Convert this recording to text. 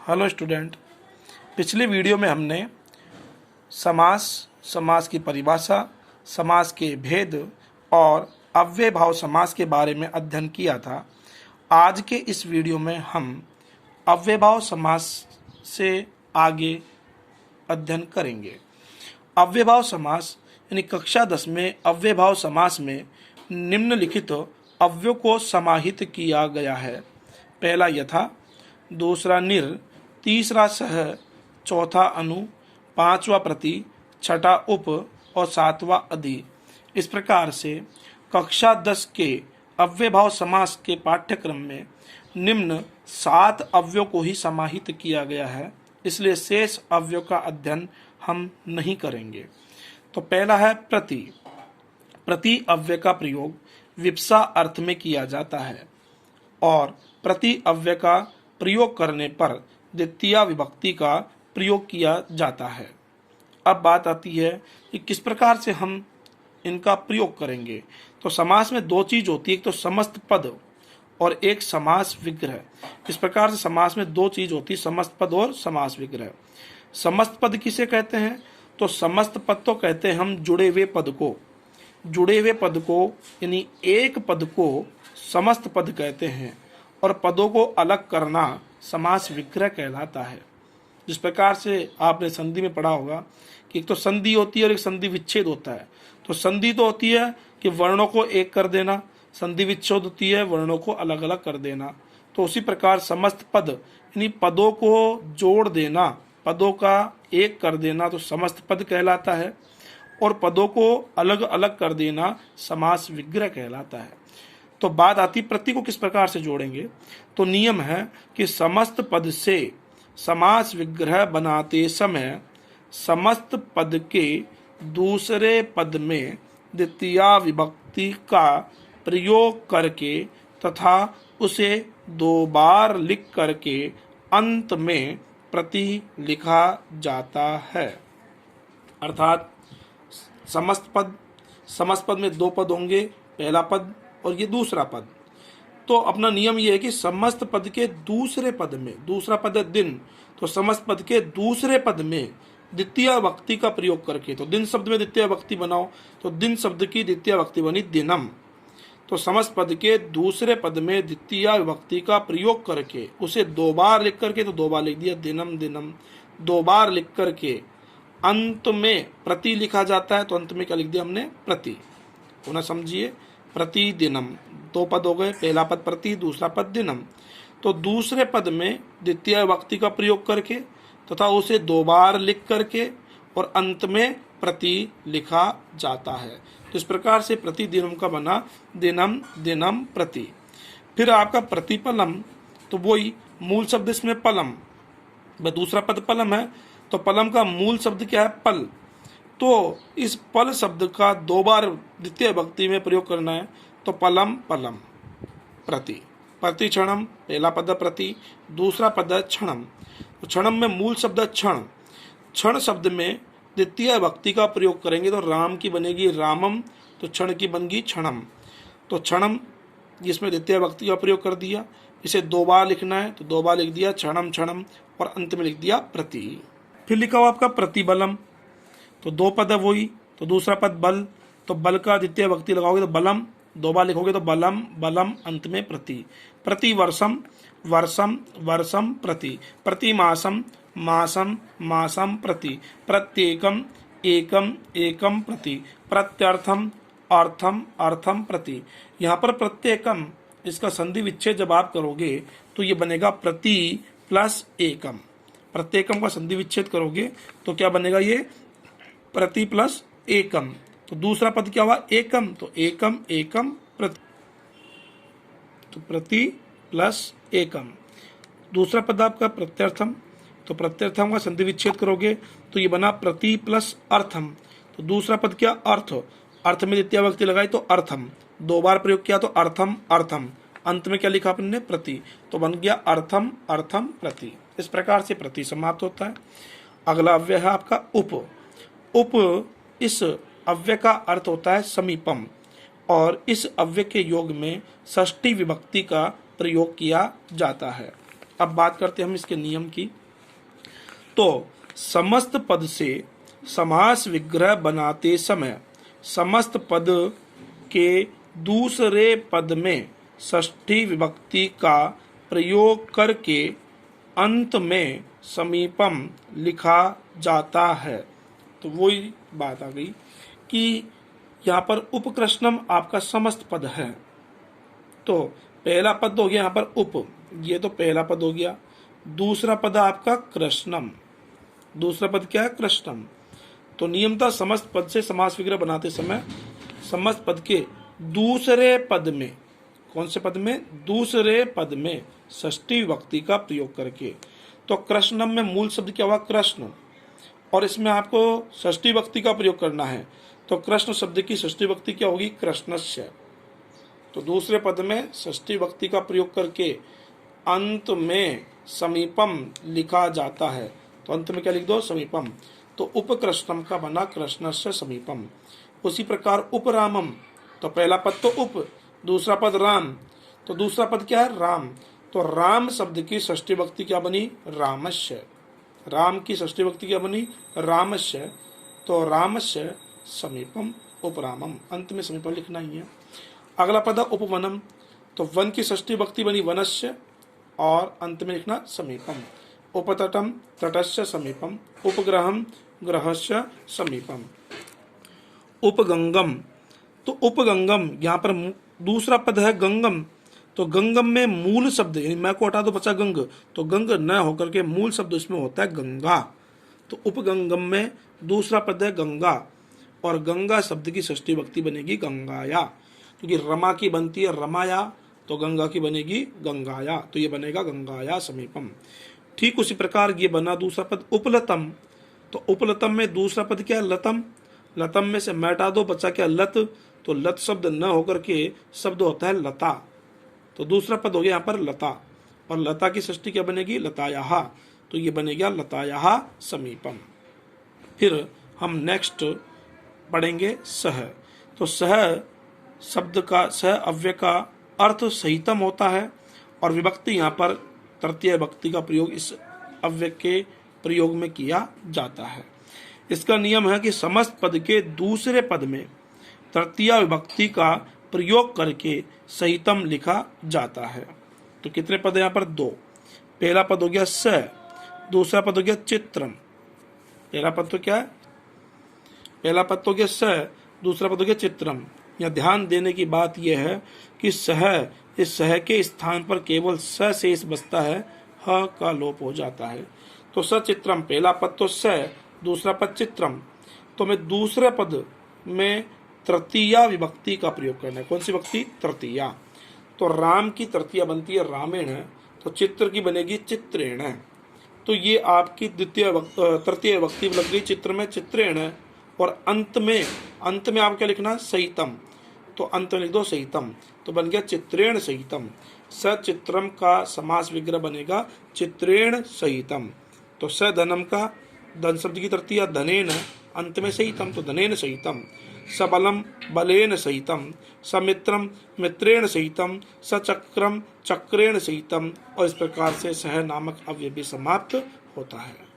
Hello student. पिछले video में हमने समास की परिभाषा, समास के भेद और अव्ययभाव समास के बारे में अध्ययन किया था। आज के इस वीडियो में हम अव्ययभाव समास से आगे अध्ययन करेंगे। अव्ययभाव समास यानी कक्षा 10 में अव्ययभाव समास में निम्नलिखित अव्ययों को समाहित किया गया है। पहला यथा, दूसरा निर, तीसरा सह, चौथा अनु, पांचवा प्रति, छठा उप और सातवां अधि। इस प्रकार से कक्षा 10 के अव्ययभाव समास के पाठ्यक्रम में निम्न 7 अव्ययों को ही समाहित किया गया है, इसलिए शेष अव्ययों का अध्ययन हम नहीं करेंगे। तो पहला है प्रति। प्रति अव्यय का प्रयोग विप्सा अर्थ में किया जाता है और प्रति अव्यय का प्रयोग करने पर द्वितीय विभक्ति का प्रयोग किया जाता है। अब बात आती है कि किस प्रकार से हम इनका प्रयोग करेंगे। तो समास में दो चीज होती है, एक तो समस्त पद और एक समास विग्रह। इस प्रकार से समास में दो चीज होती है, समस्त पद और समास विग्रह। समस्त पद किसे कहते हैं? तो समस्त पद तो कहते हैं हम जुड़े हुए पद को, जुड़े हुए पद को यानी एक पद को समस्त पद कहते हैं और पदों को अलग करना समास विग्रह कहलाता है। जिस प्रकार से आपने संधि में पढ़ा होगा कि एक तो संधि होती है और एक संधि विच्छेद होता है। तो संधि तो होती है कि वर्णों को एक कर देना, संधि विच्छेद होती है वर्णों को अलग अलग कर देना। तो उसी प्रकार समस्त पद यानी पदों को जोड़ देना, पदों का एक कर देना तो समस्त पद कहलाता है और पदों को अलग अलग कर देना समास विग्रह कहलाता है। तो बात आती प्रति को किस प्रकार से जोड़ेंगे। तो नियम है कि समस्त पद से समास विग्रह बनाते समय समस्त पद के दूसरे पद में द्वितीय विभक्ति का प्रयोग करके तथा उसे 2 बार लिख करके अंत में प्रति लिखा जाता है। अर्थात समस्त पद में 2 पद होंगे, पहला पद और ये दूसरा पद। तो अपना नियम ये है कि समस्त पद के दूसरे पद में, दूसरा पद है दिन, तो समस्त पद के दूसरे पद में द्वितीय विभक्ति का प्रयोग करके, तो दिन शब्द में द्वितीय विभक्ति बनाओ तो दिन शब्द की द्वितीय विभक्ति बनी दिनम। तो समस्त पद के दूसरे पद में द्वितीय विभक्ति का प्रयोग करके उसे 2 बार लिख करके, तो 2 बार लिख दिया दिनम दिनम, 2 बार लिख करके अंत में प्रति लिखा जाता है। तो अंत में क्या लिख दिया हमने? प्रति। पुनः समझिए, प्रतिदिनम 2 पद हो गए, पहला पद प्रति, दूसरा पद दिनम। तो दूसरे पद में द्वितीय विभक्ति का प्रयोग करके तथा उसे 2 बार लिख करके और अंत में प्रति लिखा जाता है। तो इस प्रकार से प्रतिदिनम का बना दिनम दिनम प्रति। फिर आपका प्रतिपलम, तो वही मूल शब्द इसमें पलम, दूसरा पद पलम है तो पलम का मूल शब्द क्या है? पल। तो इस पल शब्द का 2 बार द्वितीय विभक्ति में प्रयोग करना है, तो पलम पलम प्रति। प्रतिक्षणम पहला पद प्रति, दूसरा पद क्षणम। तो क्षणम में मूल शब्द क्षण, क्षण शब्द में द्वितीय विभक्ति का प्रयोग करेंगे तो राम की बनेगी रामम, तो क्षण की बनेगी क्षणम। तो क्षणम जिसमें द्वितीय विभक्ति का प्रयोग कर दिया, इसे 2 बार लिखना है तो 2 बार लिख दिया क्षणम क्षणम और अंत में लिख दिया प्रति। फिर लिखा हुआ आपका प्रतिबलम, तो 2 पद है वही, तो दूसरा पद बल, तो बल का द्वितीय विभक्ति लगाओगे तो बलम, 2 बार लिखोगे तो बलम बलम अंत में प्रति। प्रतिवर्षम वर्षम वर्षम प्रति, प्रतिमासम मासम मासम प्रति, प्रत्येकम एकम एकम प्रति, प्रत्यर्थम अर्थम अर्थम प्रति। यहाँ पर प्रत्येकम इसका संधि विच्छेद जब आप करोगे तो ये बनेगा प्रति प्लस एकम। प्रत्येकम का संधि विच्छेद करोगे तो क्या बनेगा? ये प्रति प्लस एकम। तो दूसरा पद क्या हुआ? एकम, तो एकम एकम प्रति, तो प्रति प्लस एकम। दूसरा पद आपका प्रत्यर्थम, तो प्रत्यर्थम का संधि विच्छेद करोगे तो ये बना प्रति प्लस अर्थम। तो दूसरा पद क्या? अर्थ, अर्थ में द्वितीय विभक्ति लगाई तो अर्थम, 2 बार प्रयोग किया तो अर्थम अर्थम, अंत में क्या लिखा अपने? प्रति, तो बन गया अर्थम अर्थम प्रति। इस प्रकार से प्रति समाप्त होता है। अगला अव्यय है आपका उप। उप, इस अव्यय का अर्थ होता है समीपम और इस अव्यय के योग में षष्ठी विभक्ति का प्रयोग किया जाता है। अब बात करते हैं हम इसके नियम की। तो समस्त पद से समास विग्रह बनाते समय समस्त पद के दूसरे पद में षष्ठी विभक्ति का प्रयोग करके अंत में समीपम लिखा जाता है। तो वही बात आ गई कि यहाँ पर उपकृष्णम आपका समस्त पद है। तो पहला पद हो गया यहाँ पर उप, ये तो पहला पद हो गया। दूसरा पद आपका कृष्णम, दूसरा पद क्या है? कृष्णम। तो नियमतः समस्त पद से समास विग्रह बनाते समय समस्त पद के दूसरे पद में, कौन से पद में? दूसरे पद में षष्ठी विभक्ति का प्रयोग करके। तो कृष्णम में मूल शब्द क्या हुआ? कृष्ण, और इसमें आपको षष्ठी विभक्ति का प्रयोग करना है। तो कृष्ण शब्द की षष्ठी विभक्ति क्या होगी? कृष्णस्य। तो दूसरे पद में षष्ठी विभक्ति का प्रयोग करके अंत में समीपम लिखा जाता है। तो अंत में क्या लिख दो? समीपम। तो उपकृष्णम का बना कृष्णस्य समीपम। उसी प्रकार उपरामम, तो पहला पद तो उप, दूसरा पद राम, तो दूसरा पद क्या है? राम। तो राम शब्द की षष्ठी विभक्ति क्या बनी? रामस्य। राम की षष्ठी विभक्ति क्या बनी? रामस्य। तो रामस्य समीपम उपरामम, अंत में समीपम लिखना ही है। अगला पद है उपवनम, तो वन की षष्ठी विभक्ति बनी वनस्य और अंत में लिखना समीपम। उपतटम तटस्य समीपम, उपग्रहम ग्रहस्य समीपम। उपगंगम, तो उपगंगम यहाँ पर दूसरा पद है गंगम, तो गंगम में मूल शब्द, यानी मैं को हटा दो बचा गंग, तो गंग न होकर के मूल शब्द इसमें होता है गंगा। तो उपगंगम में दूसरा पद है गंगा, और गंगा शब्द की षष्ठी विभक्ति बनेगी गंगाया, क्योंकि रमा की बनती है रमाया, तो गंगा की बनेगी गंगाया, तो ये बनेगा गंगाया समीपम। ठीक उसी प्रकार ये बना दूसरा पद उपलतम, तो उपलतम में दूसरा पद क्या है? लतम। लतम में से मैं हटा दो बचा क्या? लत, तो लत शब्द न होकर के शब्द होता है लता, तो दूसरा पद हो गया यहाँ पर लता, और लता की षष्ठी क्या बनेगी? लतायाः, तो ये बनेगा लतायाः समीपम। फिर हम नेक्स्ट पढ़ेंगे सह। तो सह शब्द का, सह अव्यय का अर्थ सहितम होता है, और विभक्ति यहाँ पर तृतीय विभक्ति का प्रयोग इस अव्यय के प्रयोग में किया जाता है। इसका नियम है कि समस्त पद के दूसरे पद में तृतीय विभक्ति का प्रयोग करके सहितम लिखा जाता है। तो कितने पद यहाँ पर? दो। पहला पद हो गया स, दूसरा पद हो गया चित्रम। पहला पद तो क्या है? पहला पद तो हो गया स, दूसरा पद हो गया चित्रम। यहाँ ध्यान देने की बात यह है कि सह, इस सह के स्थान पर केवल स शेष बचता है, ह का लोप हो जाता है। तो सचित्रम, पहला पद तो स, दूसरा पद चित्रम। तो मैं दूसरे पद में तृतीया विभक्ति का प्रयोग करना है। कौन सी विभक्ति? तृतीया। तो राम की तृतीया बनती है रामेण, तो चित्र की बनेगी चित्रेण। तो ये आपकी तृतीय विभक्ति लग गई चित्र में चित्रेण, और अंत में आप क्या लिखना? सहितम, तो अंत में लिख दो सहितम, तो बन गया चित्रेण सहितम। सचित्रम का समास विग्रह बनेगा चित्रेण सहितम। तो स धनम का धन शब्द की तृतीया धनेन, अंत में सहितम, तो धनेन सहितम। सबलम बलेन सहितम, समित्रम मित्रेण सहितम, सचक्रम चक्रेण सहितम, और इस प्रकार से सह नामक अव्यय भी समाप्त होता है।